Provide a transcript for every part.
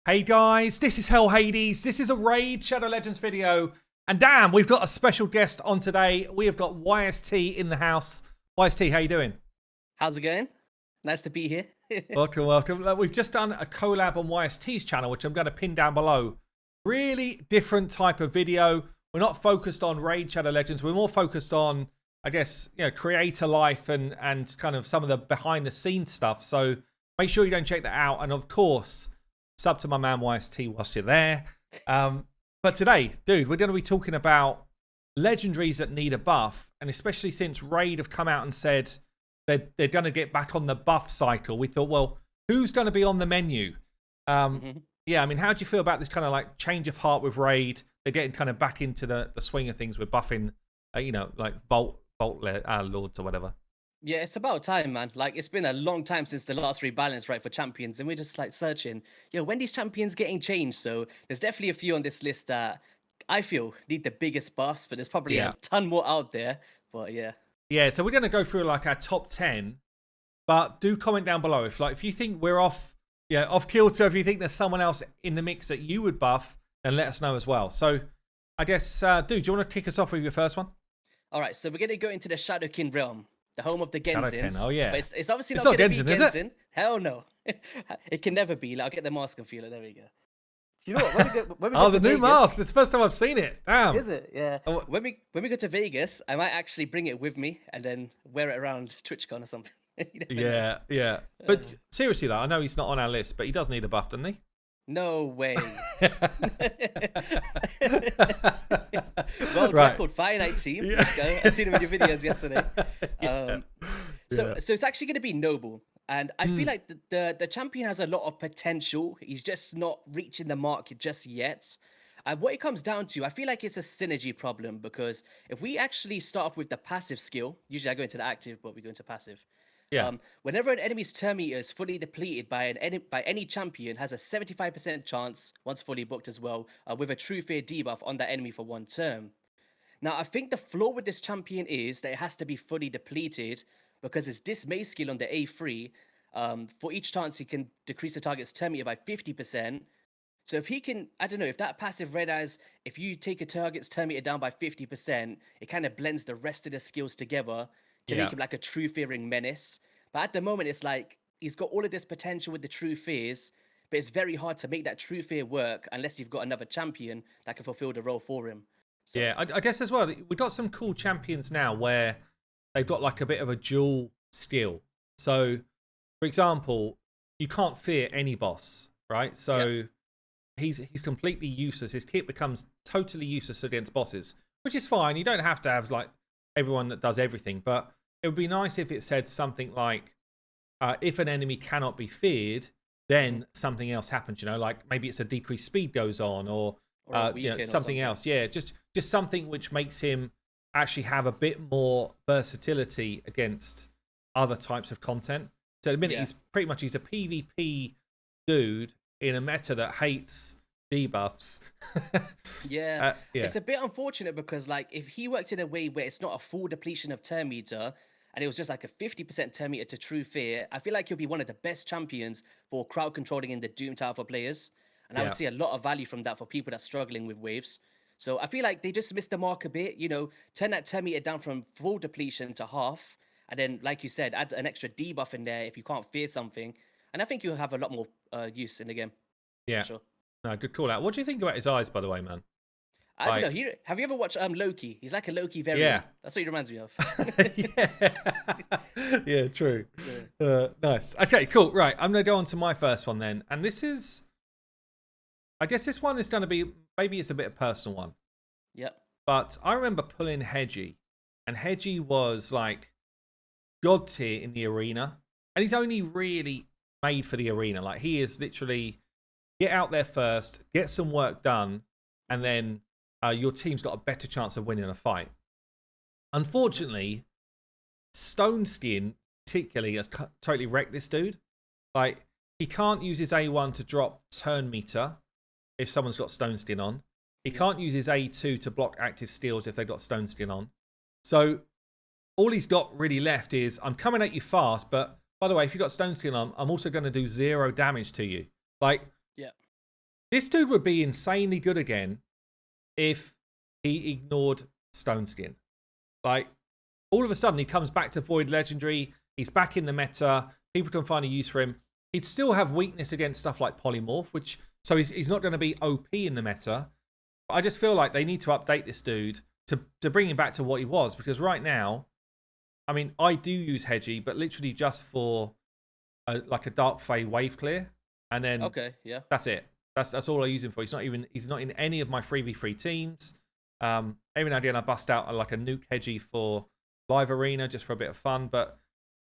Hey guys, this is Hell Hades. This is a Raid Shadow Legends video. And damn, we've got a special guest on today. We have got YST in the house. YST, how you doing? How's it going? Nice to be here. Welcome, welcome. Look, we've just done a collab on YST's channel, which I'm going to pin down below. Really different type of video. We're not focused on Raid Shadow Legends. We're more focused on, I guess, creator life and kind of some of the behind the scenes stuff. So make sure you don't check that out. And of course, sub to my man YST whilst you're there. But today, dude, we're going to be talking about legendaries that need a buff. And especially since Raid have come out and said they're going to get back on the buff cycle, we thought, well, who's going to be on the menu? Yeah, I mean, how do you feel about this kind of like change of heart with Raid? They're getting kind of back into the swing of things with buffing, like Vault Lords or whatever. Yeah, it's about time, man. Like, it's been a long time since the last rebalance, right, for champions. And we're just like searching, when these champions getting changed? So there's definitely a few on this list that I feel need the biggest buffs, but there's probably a ton more out there. But yeah. Yeah, so we're going to go through like our top 10, but do comment down below if you think we're off kilter, if you think there's someone else in the mix that you would buff, then let us know as well. So I guess, dude, do you want to kick us off with your first one? All right, so we're going to go into the Shadowkin realm, the home of the Genzins. Shadowkin, oh yeah. But it's obviously it's not not going to Genzin, be is Genzin. it? Hell no. It can never be. Like, I'll get the mask and feel it. There we go. Do you know what? When we Oh, go the to new Vegas, mask. It's the first time I've seen it. Damn. Is it? Yeah. Oh, When we go to Vegas, I might actually bring it with me and then wear it around TwitchCon or something. You never know. yeah. But seriously though, I know he's not on our list, but he does need a buff, doesn't he? No way. World Right. record Fire Night team. Let's go. I seen him in your videos yesterday. Yeah. So it's actually going to be Noble. And I feel like the champion has a lot of potential. He's just not reaching the mark just yet. And what it comes down to, I feel like it's a synergy problem, because if we actually start off with the passive skill, usually I go into the active, but we go into passive. Yeah. Whenever an enemy's turn meter is fully depleted by any champion, has a 75% chance, once fully booked as well, with a True Fear debuff on that enemy for one turn. Now, I think the flaw with this champion is that it has to be fully depleted, because it's dismay skill on the A3. For each chance, he can decrease the target's turn meter by 50%. So if he can, I don't know, if that passive red eyes, if you take a target's turn meter down by 50%, it kind of blends the rest of the skills together to make him like a true fearing menace. But at the moment, it's like he's got all of this potential with the true fears, but it's very hard to make that true fear work unless you've got another champion that can fulfill the role for him. So, yeah, I guess as well, we've got some cool champions now where they've got like a bit of a dual skill. So, for example, you can't fear any boss, right? So he's completely useless. His kit becomes totally useless against bosses, which is fine. You don't have to have like everyone that does everything, but it would be nice if it said something like, if an enemy cannot be feared, then something else happens. Like maybe it's a decreased speed goes on, or something else. Yeah, just something which makes him actually have a bit more versatility against other types of content. So at the minute, he's a PvP dude in a meta that hates debuffs. It's a bit unfortunate, because like if he worked in a way where it's not a full depletion of turn meter and it was just like a 50% turn meter to true fear, I feel like he'll be one of the best champions for crowd controlling in the Doom Tower for players. And I would see a lot of value from that for people that's struggling with waves. So I feel like they just missed the mark a bit, turn that turn meter down from full depletion to half. And then, like you said, add an extra debuff in there if you can't fear something. And I think you'll have a lot more use in the game. Yeah. Sure. No, good call out. What do you think about his eyes, by the way, man? I don't know. Have you ever watched Loki? He's like a Loki variant. Yeah. That's what he reminds me of. Yeah, true. Yeah. Nice. Okay, cool. Right, I'm going to go on to my first one then. And this is, I guess this one is going to be, maybe it's a bit of a personal one. Yep. But I remember pulling Hegi. And Hegi was like god tier in the arena. And he's only really made for the arena. Like, he is literally get out there first, get some work done, and then your team's got a better chance of winning a fight. Unfortunately, Stone Skin particularly has totally wrecked this dude. Like, he can't use his A1 to drop turn meter if someone's got Stone Skin on. He can't use his A2 to block active steals if they've got Stone Skin on. So all he's got really left is, I'm coming at you fast, but by the way, if you've got Stone Skin on, I'm also going to do 0 damage to you. Like, This dude would be insanely good again if he ignored Stone Skin. Like, all of a sudden, he comes back to Void Legendary. He's back in the meta. People can find a use for him. He'd still have weakness against stuff like Polymorph, so he's not going to be OP in the meta. But I just feel like they need to update this dude to bring him back to what he was. Because right now, I mean, I do use Hedgie, but literally just for like a Dark Fey wave clear. And then that's it. That's all I use him for. He's not in any of my 3v3 teams. Every now and then I bust out like a nuke Hedgie for live arena just for a bit of fun, but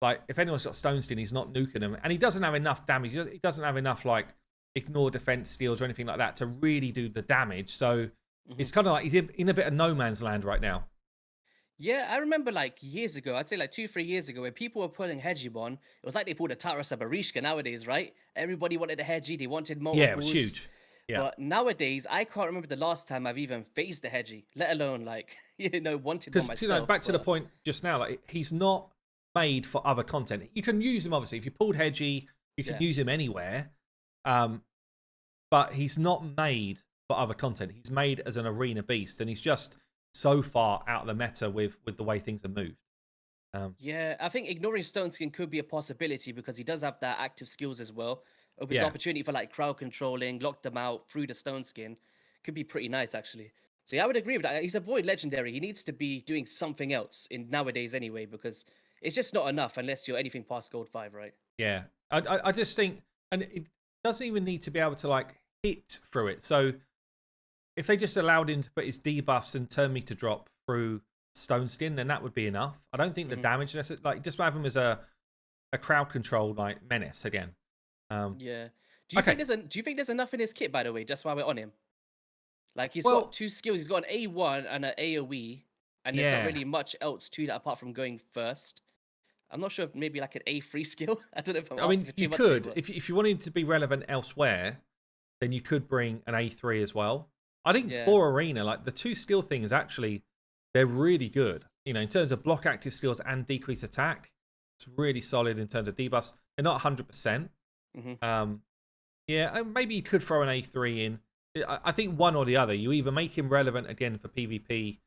like if anyone's got Stone Skin, he's not nuking them, and he doesn't have enough damage. He doesn't have enough like ignore defense steals or anything like that to really do the damage. So it's kind of like he's in a bit of no man's land right now. Yeah, I remember like years ago, I'd say like 2-3 years ago, when people were pulling Hegemon, it was like they pulled a Tarasa Barishka nowadays, right? Everybody wanted a Hedgie, they wanted multiples. Yeah, it was huge. Yeah. But nowadays, I can't remember the last time I've even faced a Hedgie, let alone like, wanted one myself. Because back to the point just now, like he's not made for other content. You can use him, obviously. If you pulled Hedgie, you can use him anywhere. But he's not made for other content. He's made as an arena beast, and he's just so far out of the meta with the way things have moved. Yeah, I think ignoring Stone Skin could be a possibility because he does have that active skills as well. Opens opportunity for like crowd controlling, lock them out through the Stone Skin. Could be pretty nice, actually. So yeah, I would agree with that. He's a Void Legendary. He needs to be doing something else in nowadays anyway, because it's just not enough unless you're anything past Gold 5, right? Yeah, I just think, and it doesn't even need to be able to like hit through it. So if they just allowed him to put his debuffs and turn meter drop through Stone Skin, then that would be enough. I don't think the damage, like just have him as a crowd control like menace again. Yeah. Do you think there's enough in his kit, by the way, just while we're on him? Like he's got 2 skills. He's got an A1 and an AoE, and there's not really much else to that apart from going first. I'm not sure if maybe like an A3 skill. I don't know if I'm asking for too much. You could, if you wanted to be relevant elsewhere, then you could bring an A3 as well. I think for arena, like the 2 skill thing is actually, they're really good. In terms of block active skills and decrease attack, it's really solid in terms of debuffs. They're not 100%. Yeah, maybe you could throw an A3 in. I think one or the other. You either make him relevant again for PvP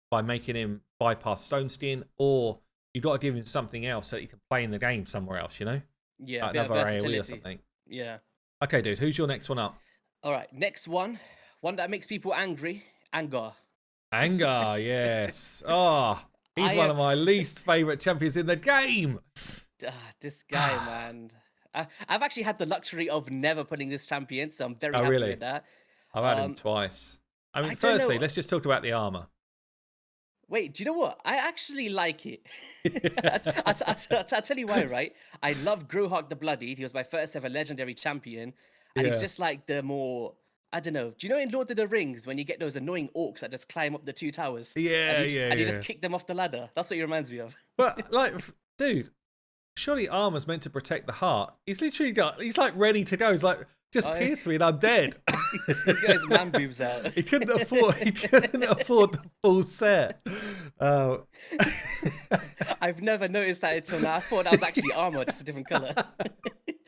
by making him bypass Stone Skin, or you've got to give him something else so he can play in the game somewhere else, Yeah, like another AoE or something. Yeah. Okay, dude, who's your next one up? All right, next one that makes people angry, Angar. Angar, yes. Oh, he's one of my least favorite champions in the game. This guy, man. I've actually had the luxury of never putting this champion, so I'm very happy with that. I've had him twice. I mean, firstly, let's just talk about the armor. Wait, do you know what? I actually like it. I'll tell you why, right? I love Grohawk the Bloodied. He was my first ever legendary champion. And he's just like the more, I don't know. Do you know in Lord of the Rings when you get those annoying orcs that just climb up the 2 towers? And you just kick them off the ladder? That's what he reminds me of. But, like, dude, surely armor's meant to protect the heart. He's literally he's like ready to go. He's like, just pierce me and I'm dead. He's got his man boobs out. He couldn't afford the full set. I've never noticed that until now. I thought that was actually armor, just a different color.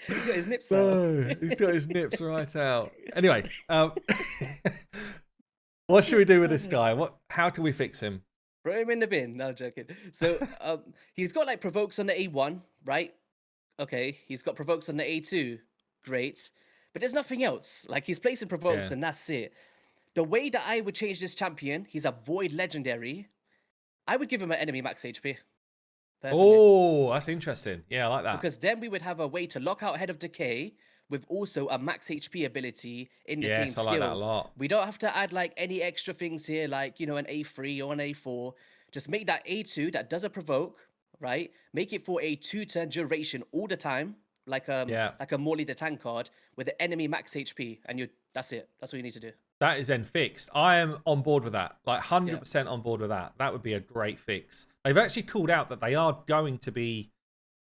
He's got his nips out. He's got his nips right out. Anyway, what should we do with this guy? How can we fix him? Throw him in the bin. No, I'm joking. So he's got like provokes on the A1, right? Okay. He's got provokes on the A2. Great. But there's nothing else. Like he's placing provokes and that's it. The way that I would change this champion, he's a Void Legendary. I would give him an enemy max HP. Personally. Oh, that's interesting. Yeah, I like that. Because then we would have a way to lock out Head of Decay with also a max HP ability in the same skill. Yes, I like that a lot. We don't have to add like any extra things here, like, an A3 or an A4. Just make that A2 that does a provoke, right? Make it for a 2-turn duration all the time, like a Morley the Tank card with the enemy max HP, and that's it. That's what you need to do. That is then fixed. I am on board with that. Like 100% on board with that. That would be a great fix. They've actually called out that they are going to be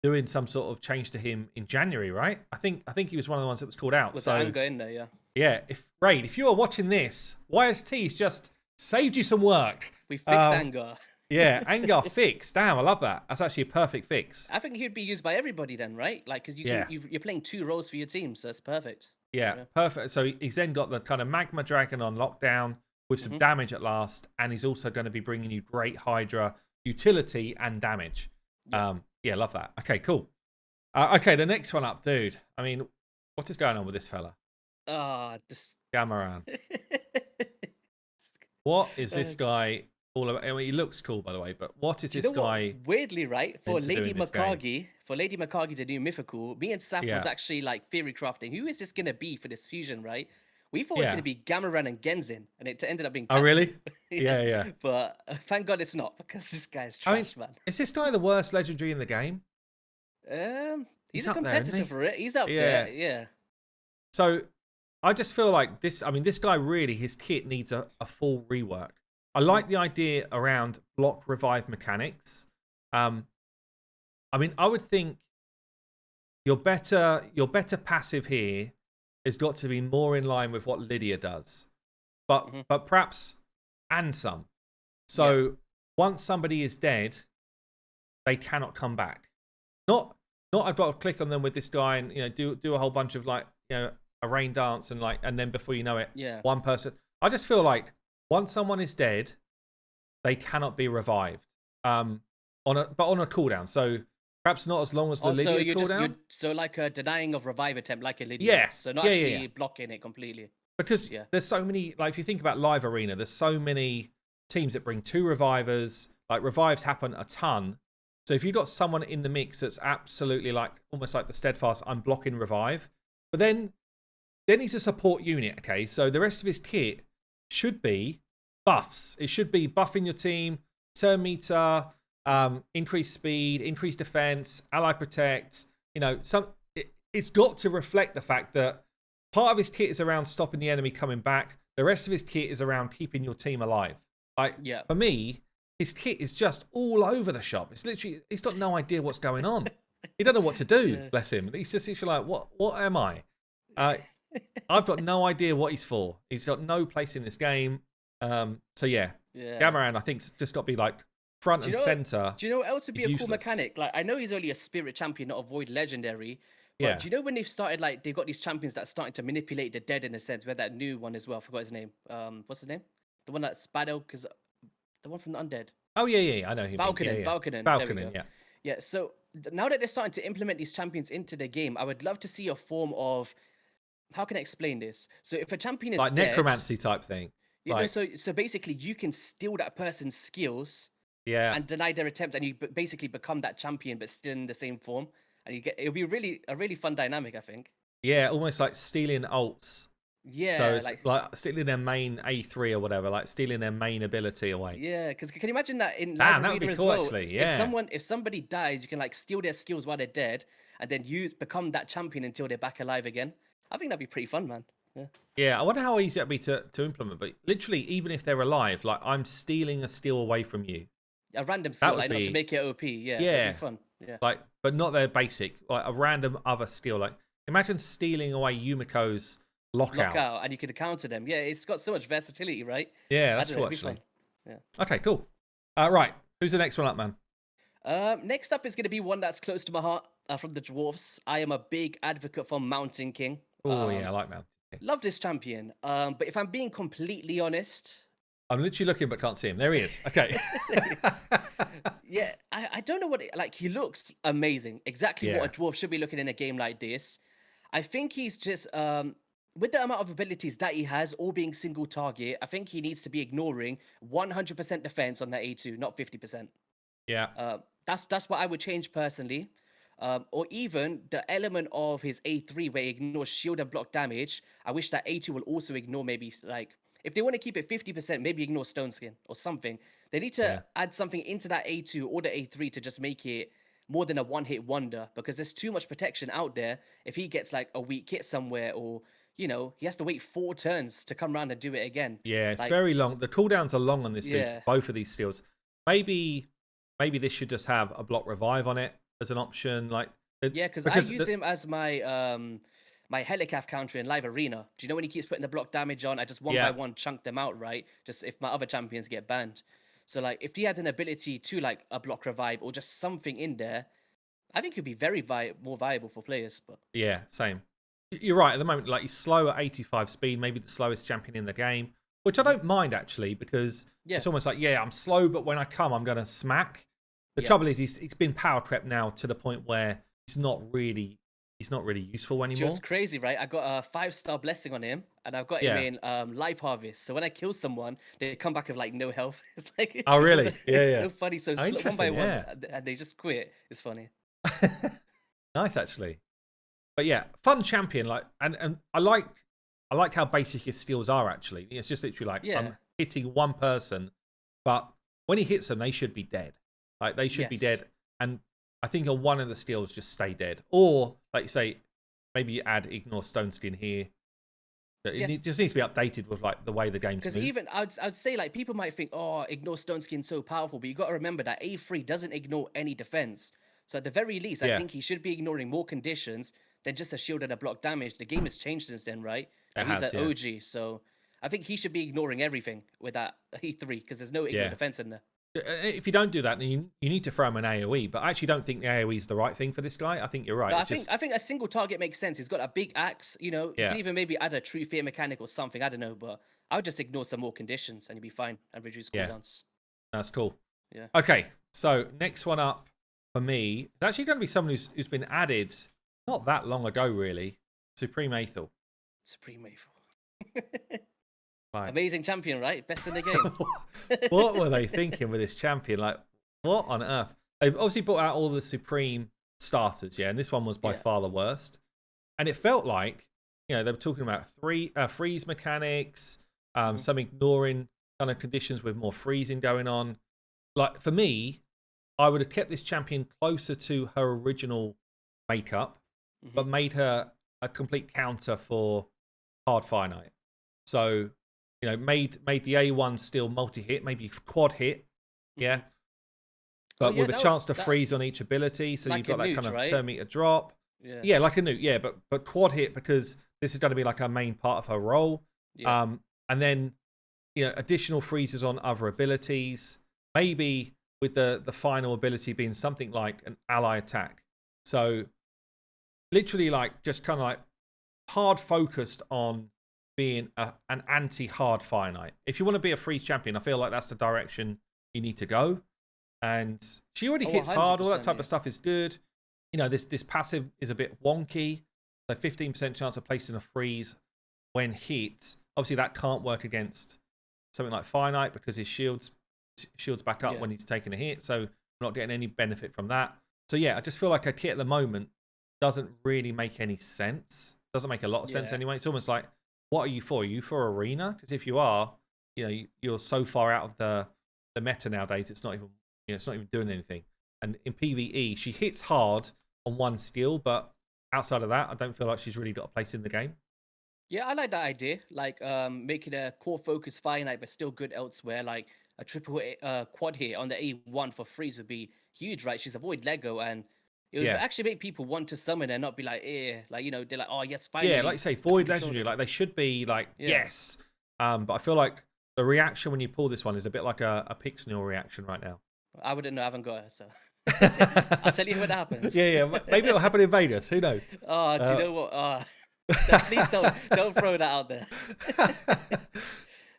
doing some sort of change to him in January, right? I think he was one of the ones that was called out. With the Angar in there, yeah. If you are watching this, YST's just saved you some work. We fixed Angar. Yeah, Angar fixed. Damn, I love that. That's actually a perfect fix. I think he'd be used by everybody then, right? Like, because you're playing 2 roles for your team, so that's perfect. Yeah, Yeah. perfect. So he's then got the kind of magma dragon on lockdown with some Hmm. damage at last, and he's also going to be bringing you great Hydra utility and damage. Yeah. Yeah, love that. Okay, cool. Okay, the next one up, dude. I mean, what is going on with this fella? This. Gamuran. What is this Uh, guy all about? I mean, he looks cool, by the way, but what is Do you this know what? guy Weirdly, right, meant to do in this game? For Lady Makagi, the new mythical, me and Saf was Yeah, actually like theory crafting. Who is this gonna be for this fusion, right? We thought it was gonna yeah. be Gamuran and Genzin, and it ended up being Oh, Tatsu. really? Yeah, Yeah, yeah. but thank God it's not because this guy's I mean, trash, man. is this guy the worst legendary in the game? He's He's a up there, isn't competitor he? for it. He's up Yeah. there, yeah. So I just feel like this. I mean, this guy really, his kit needs a full rework. I like the idea around block revive mechanics. I mean, I would think your better passive here has got to be more in line with what Lydia does, but Hmm. perhaps and some. Yeah. So once somebody is dead, they cannot come back. Not I've got to click on them with this guy and do a whole bunch of a rain dance and then before you know it, Yeah. one person. I just feel like once someone is dead, they cannot be revived. On a cooldown. So perhaps not as long as the Also, Lydia cooldown. so like a denying of revive attempt, like a Lydia. Yeah, So not yeah, actually blocking it completely. Because Yeah. there's so many. Like if you think about live arena, there's so many teams that bring 2 revivers. Like revives happen a ton. So if you've got someone in the mix that's absolutely like almost like the steadfast, I'm blocking revive, but then he's a support unit. Okay, so the rest of his kit should be buffs. It should be buffing your team, turn meter, increase speed, increase defense, ally protect. It's got to reflect the fact that part of his kit is around stopping the enemy coming back. The rest of his kit is around keeping your team alive. Like Yeah. for me, his kit is just all over the shop. It's literally he's got no idea what's going on. He don't know what to do. Yeah. Bless him. He's just like, what am I? I've got no idea what he's for. He's got no place in this game. So yeah, Yeah. Gamuran, I think, just got to be like front and center. Do you know what else would be He's a cool useless. mechanic? Like, I know he's only a spirit champion, not a void legendary. But Yeah. do you know when they've started, like, they've got these champions that starting to manipulate the dead in a sense? We had that new one as well. I forgot his name. What's his name? The one that's battle, because the one from the undead. Oh yeah, I know who. Valkyrin. There we go. Yeah. Yeah. So now that they're starting to implement these champions into the game, I would love to see a form of, how can I explain this? So if a champion is Like dead, necromancy type thing. so basically you can steal that person's skills Yeah. and deny their attempt, and you basically become that champion, but still in the same form. And it'll be a really fun dynamic, I think. Yeah, almost like stealing ults. Yeah, So it's like stealing their main A3 or whatever, like stealing their main ability away. yeah, because can you imagine that in Damn, live that would arena be as cool, well? actually. Yeah. If somebody dies, you can like steal their skills while they're dead, and then you become that champion until they're back alive again. I think that'd be pretty fun, man. Yeah. Yeah, I wonder how easy it'd be to implement. But literally, even if they're alive, like I'm stealing a skill away from you. A random skill, would like not to be- make it OP. Yeah, Yeah. that'd be fun. Yeah. Like, but not their basic, like a random other skill. Like, imagine stealing away Yumiko's lockout. Lockout, and you could counter them. Yeah, it's got so much versatility, right? Yeah, I that's don't know, cool, it'd be actually. fun. Yeah. Okay, cool. Right, who's the next one up, man? Next up is going to be one that's close to my heart, from the dwarfs. I am a big advocate for Mountain King. Oh, yeah, I like Mountain King. Love this champion. But if I'm being completely honest, I'm literally looking but can't see him. There he is. Okay. yeah, I don't know what like he looks amazing. Exactly Yeah. what a dwarf should be looking in a game like this. I think he's just with the amount of abilities that he has, all being single target, I think he needs to be ignoring 100% defense on that A2, not 50%. Yeah. That's what I would change personally. Or even the element of his A3 where he ignores shield and block damage. I wish that A2 will also ignore maybe like if they want to keep it 50%, maybe ignore Stone Skin or something. They need to Yeah. add something into that A2 or the A3 to just make it more than a one-hit wonder, because there's too much protection out there. If he gets like a weak hit somewhere, or he has to wait 4 turns to come around and do it again. Yeah, it's Like, very long. The cooldowns are long on this dude, Yeah. both of these steals. Maybe this should just have a block revive on it as an option. Like, Yeah, because I use him as my my Helicath counter in live arena. Do you know when he keeps putting the block damage on? I just one Yeah. by one chunk them out, right? Just if my other champions get banned. So like if he had an ability to like a block revive or just something in there, I think he'd be very more viable for players. But Yeah, same. you're right. At the moment, like he's slow at 85 speed, maybe the slowest champion in the game, which I don't mind actually because Yeah, it's almost like, yeah, I'm slow, but when I come, I'm going to smack. The yeah. trouble is, he's been power crept now to the point where he's not really useful Just anymore. crazy, right? I got a 5-star blessing on him, and I've got him Yeah. in Life Harvest. So when I kill someone, they come back with like no health. It's like Oh, really? Yeah, it's yeah. so funny. So Oh, one by interesting. one, Yeah. and they just quit. It's funny. Nice, actually. But yeah, fun champion. Like, and I like how basic his skills are. Actually, it's just literally like Yeah. I'm hitting one person, but when he hits them, they should be dead. Like they should be Yes. dead. And I think on one of the skills, just stay dead. Or like you say, maybe you add ignore stone skin here. Yeah. It just needs to be updated with like the way the game's Because moved. even I'd say like people might think, oh, ignore stone skin so powerful, but you got to remember that A3 doesn't ignore any defense. So at the very least, I Yeah, think he should be ignoring more conditions than just a shield and a block damage. The game has changed since then, right? it He's has. an Yeah, OG, so I think he should be ignoring everything with that E3 because there's no ignore yeah. defense in there. If you don't do that, then you need to throw him an AoE. But I actually don't think the AoE is the right thing for this guy. I think you're right. No, It's just I think a single target makes sense. He's got a big axe, you know. You yeah, can even maybe add a true fear mechanic or something. I don't know, but I would just ignore some more conditions and you'd be fine and reduce yeah. cooldowns. That's cool. Yeah. Okay, so next one up for me is actually going to be someone who's been added not that long ago, really. Supreme Athel. Supreme Athel. Like, Amazing champion, right? Best in the game. what were they thinking with this champion? Like, what on earth? They obviously brought out all the Supreme starters, yeah, and this one was by Yeah. far the worst. And it felt like, you know, they were talking about freeze mechanics, some ignoring kind of conditions with more freezing going on. Like, for me, I would have kept this champion closer to her original makeup, but made her a complete counter for hard finite. So, you know, made the A1 still multi-hit, maybe quad hit, yeah, but yeah, with a chance to freeze on each ability. So like you've got a that Newt, kind of right? turn meter drop. Yeah. Yeah, like a Newt, yeah, but quad hit because this is going to be like a main part of her role. Yeah. And then, you know, additional freezes on other abilities, maybe with the final ability being something like an ally attack. So literally like just kind of like hard focused on being an anti-hard finite. If you want to be a freeze champion, I feel like that's the direction you need to go. And she already hits hard, all that type of stuff is good. You know, this passive is a bit wonky. So 15% chance of placing a freeze when hit. Obviously that can't work against something like finite because his shields back up when he's taking a hit. So I'm not getting any benefit from that. So yeah, I just feel like a kit at the moment doesn't really make any sense. Doesn't make a lot of sense anyway. It's almost like, what are you for? Are you for arena? Because if you are, you know, you're so far out of the meta nowadays. It's not even, you know, it's not even doing anything. And in PvE, she hits hard on one skill, but outside of that, I don't feel like she's really got a place in the game. Yeah, I like that idea. Like making a core focus finite, but still good elsewhere. Like a quad hit on the A1 for freeze would be huge, right? She's avoid Lego, and it would actually make people want to summon and not be like, eh, like, you know, they're like, oh yes, finally. Yeah, like you say, void legendary. Like they should be like, yes. But I feel like the reaction when you pull this one is a bit like a Pixnil reaction right now. I wouldn't know. I haven't got it, so I'll tell you when it happens. Yeah. Maybe it'll happen in Vegas. Who knows? Oh, do you know what? Please don't throw that out there.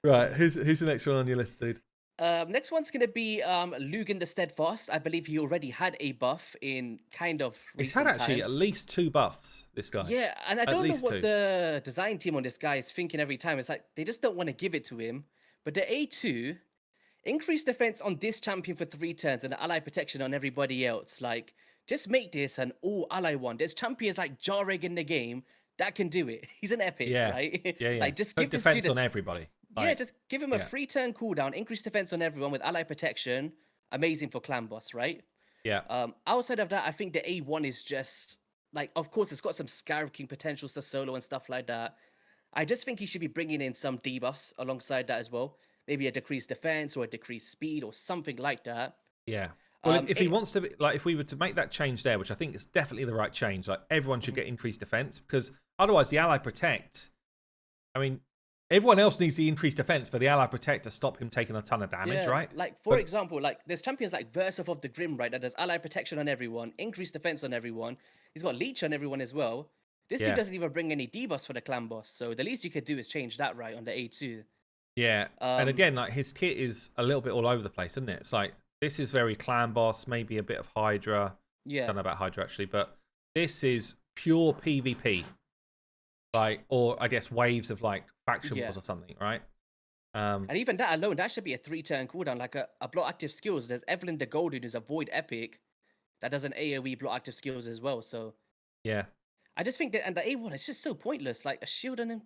Right, who's the next one on your list, dude? Next one's gonna be Lugan the Steadfast. I believe he already had a buff in kind of He's had actually times. at least 2 buffs, this guy. Yeah, and I don't know what the design team on this guy is thinking every time. It's like they just don't want to give it to him. But the A2, increase defense on this champion for 3 turns and ally protection on everybody else. Like, just make this an all ally one. There's champions like Jareg in the game that can do it. He's an epic, right? Yeah. Like, just Put give defense on everybody. Like, just give him a 3-turn cooldown, increase defense on everyone with ally protection. Amazing for clan boss, right? Yeah. Outside of that, I think the A1 is just like, of course, it's got some Scarab King potentials to solo and stuff like that. I just think he should be bringing in some debuffs alongside that as well. Maybe a decreased defense or a decreased speed or something like that. Yeah. Well, if he wants to, like, if we were to make that change there, which I think is definitely the right change, like everyone should get increased defense because otherwise the ally protect. I mean, everyone else needs the increased defense for the ally protect to stop him taking a ton of damage, right? Like, for example, like there's champions like Versaf of the Grim, right? That does ally protection on everyone, increased defense on everyone. He's got leech on everyone as well. This team Yeah. doesn't even bring any debuffs for the clan boss, so the least you could do is change that right on the A2. Yeah. And Um, again, like his kit is a little bit all over the place, isn't it? It's like this is very clan boss, maybe a bit of Hydra. yeah, Don't know about Hydra actually, but this is pure PvP. Like, or I guess waves of like faction yeah. wars or something, right? And even that alone, that should be a 3-turn cooldown. Like a block active skills. There's Evelyn the Golden, who's a Void Epic that does an AoE block active skills as well. So yeah. I just think that, and the A1 is just so pointless. Like a shield and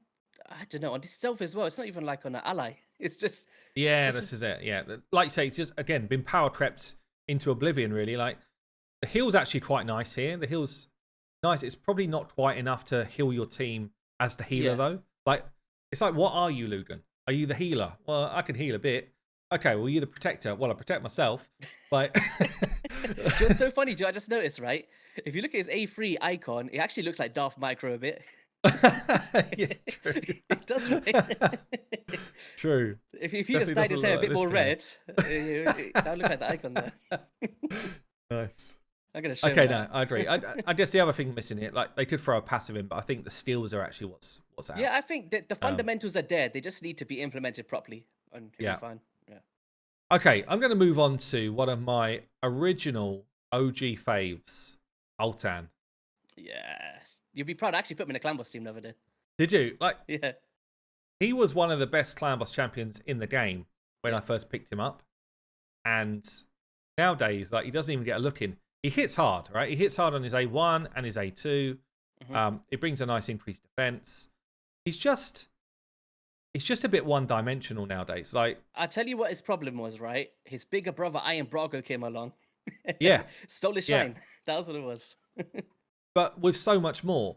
I don't know, on itself as well. It's not even like on an ally. It's Yeah, just this is it. Yeah. Like you say, it's just again been power crept into oblivion, really. Like the heal's actually quite nice here. The heal's nice. It's probably not quite enough to heal your team as the healer, Yeah. though. Like, it's like, what are you, Lugan? Are you the healer? Well, I can heal a bit. Okay, well, you're the protector. Well, I protect myself. Like, just so funny, Joe. I just noticed, right? If you look at his A3 icon, it actually looks like Darth Micro a bit. yeah, true. It does, right? True. If he just Definitely dyed his doesn't hair a look bit like more this red, that would look like the icon there. Nice. I'm gonna show Okay, him no, that. I agree. I guess the other thing missing here, like they could throw a passive in, but I think the skills are actually what's out. Yeah, I think that the fundamentals are there. They just need to be implemented properly, and it'll Yeah. be fine. Yeah. Okay, I'm going to move on to one of my original OG faves, Altan. Yes. You'll be proud. I actually put him in the clan boss team the other day. Did you? Like, Yeah. he was one of the best clan boss champions in the game when Yeah. I first picked him up. And nowadays, like, he doesn't even get a look in. He hits hard, right? He hits hard on his A1 and his A2. It brings a nice increased defense. He's just a bit one-dimensional nowadays. Like, I'll tell you what his problem was, right? His bigger brother, Iron Brago, came along. yeah, Stole his Yeah. shine. That was what it was. but with so much more.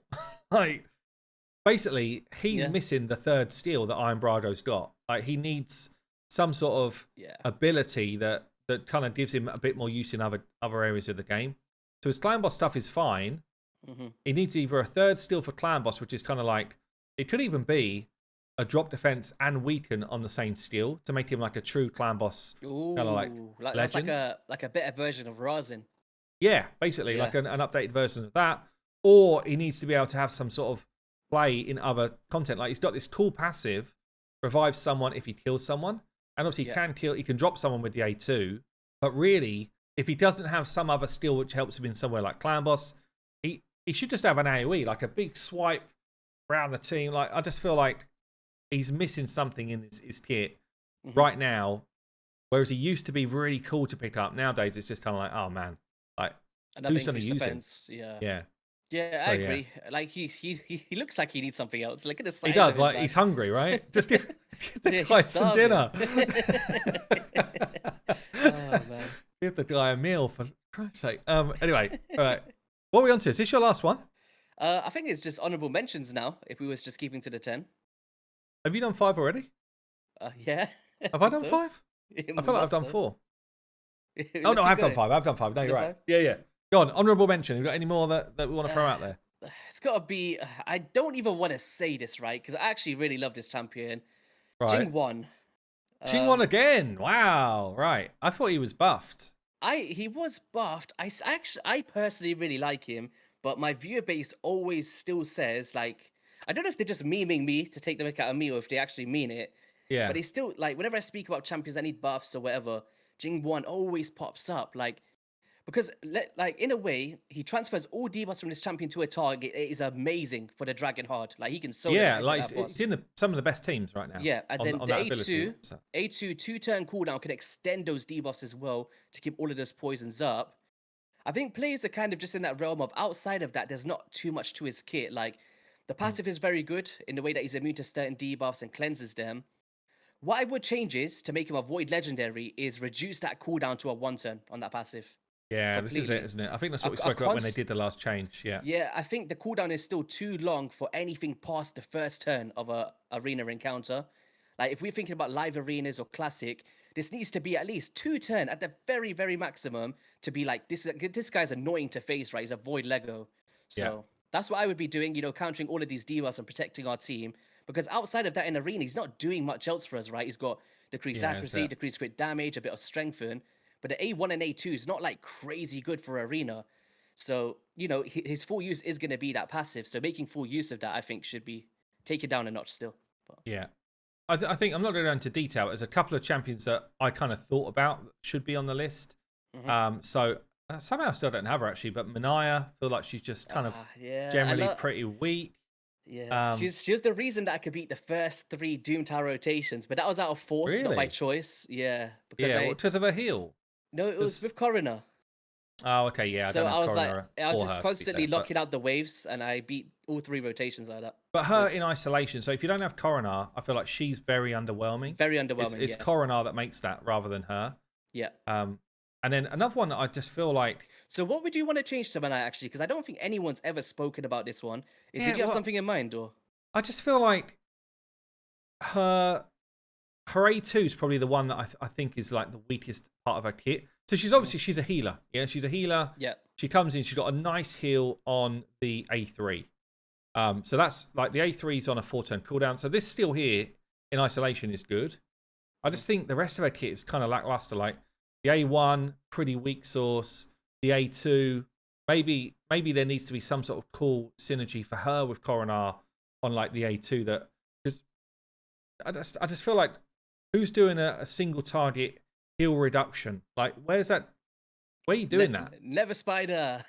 Like, basically, he's Yeah. missing the third steal that Iron Brago's got. Like, he needs some sort of Yeah. ability that kind of gives him a bit more use in other areas of the game. So his clan boss stuff is fine. He needs either a third steal for clan boss, which is kind of like, it could even be a drop defense and weaken on the same steal to make him like a true clan boss. Ooh, like that's legend. like a better version of Razin. Yeah, basically Yeah. like an updated version of that. Or he needs to be able to have some sort of play in other content. Like he's got this cool passive, revives someone if he kills someone. And obviously he can drop someone with the A2. But really, if he doesn't have some other skill which helps him in somewhere like clan boss, he should just have an AoE, like a big swipe around the team. Like I just feel like he's missing something in his kit right now. Whereas he used to be really cool to pick up. Nowadays, it's just kind of like, oh man, like who's going to use him? Yeah. Yeah, I agree. Like he looks like he needs something else. Look at the size. he does. of him, Like man. he's hungry, right? Just give the Yeah, guy he's some starving. dinner. Oh man. Give the guy a meal for Christ's sake. Anyway, all right. What are we on to? Is this your last one? I think it's just honorable mentions now. If we was just keeping to the 10. Have you done 5 already? Yeah. Have I done 5? I feel like I've done 4. Oh no, I've done 5. I've done 5. No, you're right. Yeah. Go on. Honourable mention. Have you got any more that we want to throw out there? It's got to be. I don't even want to say this, right? Because I actually really love this champion. Right. Jingwon. Jingwon again. Wow. Right. I thought he was buffed. He was buffed. I personally really like him, but my viewer base always still says like, I don't know if they're just memeing me to take the mick out of me or if they actually mean it. Yeah. But he's still like, whenever I speak about champions that need buffs or whatever, Jingwon always pops up. Like, because in a way, he transfers all debuffs from this champion to a target. It is amazing for the Dragon Hard. Like he can solo. Yeah, everything like with that boss. it's in some of the best teams right now. Yeah, and then on the that ability. A2 2-turn cooldown can extend those debuffs as well to keep all of those poisons up. I think players are kind of just in that realm of outside of that, there's not too much to his kit. Like the passive is very good in the way that he's immune to certain debuffs and cleanses them. What I would change is to make him a void legendary is reduce that cooldown to a 1-turn on that passive. Yeah, this is it, isn't it? I think that's what we spoke about when they did the last change. Yeah. Yeah, I think the cooldown is still too long for anything past the first turn of a arena encounter. Like if we're thinking about live arenas or classic, this needs to be at least 2 turn at the very, very maximum to be like this guy's annoying to face, right? He's a void Lego. So that's what I would be doing, countering all of these debuffs and protecting our team. Because outside of that in arena, he's not doing much else for us, right? He's got decreased accuracy, decreased crit damage, a bit of strengthen. But the A1 and A2 is not like crazy good for arena. So, his full use is going to be that passive. So making full use of that, I think, should be taken down a notch still. But... Yeah. I think I'm not going to go into detail. There's a couple of champions that I kind of thought about that should be on the list. So somehow I still don't have her actually, but Minaya, I feel like she's just kind of generally pretty weak. Yeah, she was the reason that I could beat the first 3 Doom Tower rotations, but that was out of force, not by choice. Yeah, because of her heal. No, it was with Coroner. Oh, okay, yeah. So I was just constantly locking out the waves, and I beat all 3 rotations like that. But her in isolation. So if you don't have Coroner, I feel like she's very underwhelming. Very underwhelming. It's Coroner that makes that rather than her. Yeah. And then another one that I just feel like. So what would you want to change to Minaya actually? Because I don't think anyone's ever spoken about this one. Did you have something in mind, or? I just feel like her A2 is probably the one that I think is like the weakest part of her kit. So she's a healer. Yeah, she's a healer. Yeah. She comes in. She's got a nice heal on the A3. So that's like the A3 is on a 4-turn cooldown. So this steal here in isolation is good. I just think the rest of her kit is kind of lackluster. Like the A1, pretty weak source. The A2, maybe there needs to be some sort of cool synergy for her with Coronar on like the A2. That because I just feel like who's doing a single target heal reduction? Like where's that? Where are you doing that? Never Spider.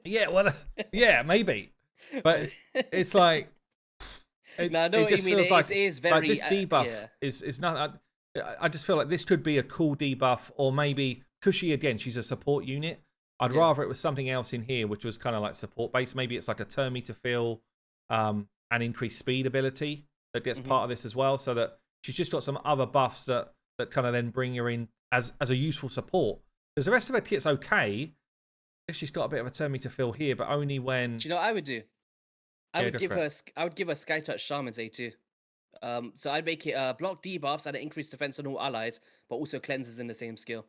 Yeah, well, yeah, maybe, but it's like it just feels like it is very this debuff is not. I just feel like this could be a cool debuff, or maybe because she's a support unit. I'd rather it was something else in here, which was kind of like support based. Maybe it's like a turn meter fill, and increased speed ability that gets part of this as well, so that she's just got some other buffs that kind of then bring her in as a useful support. Because the rest of her kit's okay. I guess she's got a bit of a turn meter fill here, but only when. Do you know what I would do? I would give her Sky Touch Shaman's A2. So I'd make it block debuffs and increase defense on all allies, but also cleanses in the same skill.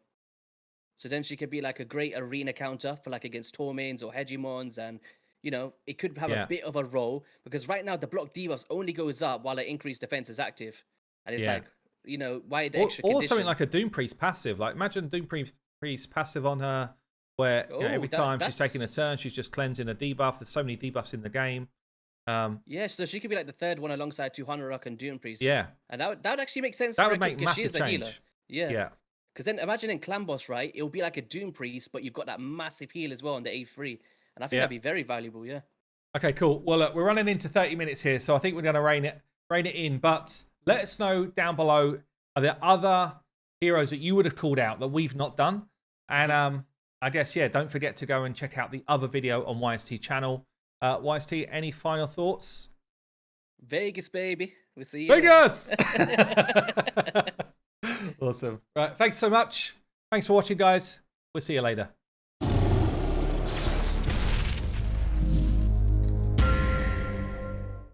So then she could be like a great arena counter for like against Tormains or Hegemons, and it could have a bit of a role, because right now the block debuffs only goes up while the increased defense is active, and it's like why the extra or something like a Doom Priest passive. Like imagine Doom Priest passive on her, where every time she's taking a turn, she's just cleansing a debuff. There's so many debuffs in the game. Yeah, so she could be like the third one alongside 200 Rock and Doom Priest. Yeah, and that would actually make sense. That would make massive change. Healer. Yeah. Because then imagine in Clan Boss, right? It'll be like a Doom Priest, but you've got that massive heal as well on the A3. And I think that'd be very valuable, yeah. Okay, cool. Well, look, we're running into 30 minutes here, so I think we're going to rein it in. But let us know down below, are there other heroes that you would have called out that we've not done? And I guess, don't forget to go and check out the other video on YST channel. YST, any final thoughts? Vegas, baby. We'll see you. Vegas! Awesome. Right, thanks so much. Thanks for watching, guys. We'll see you later.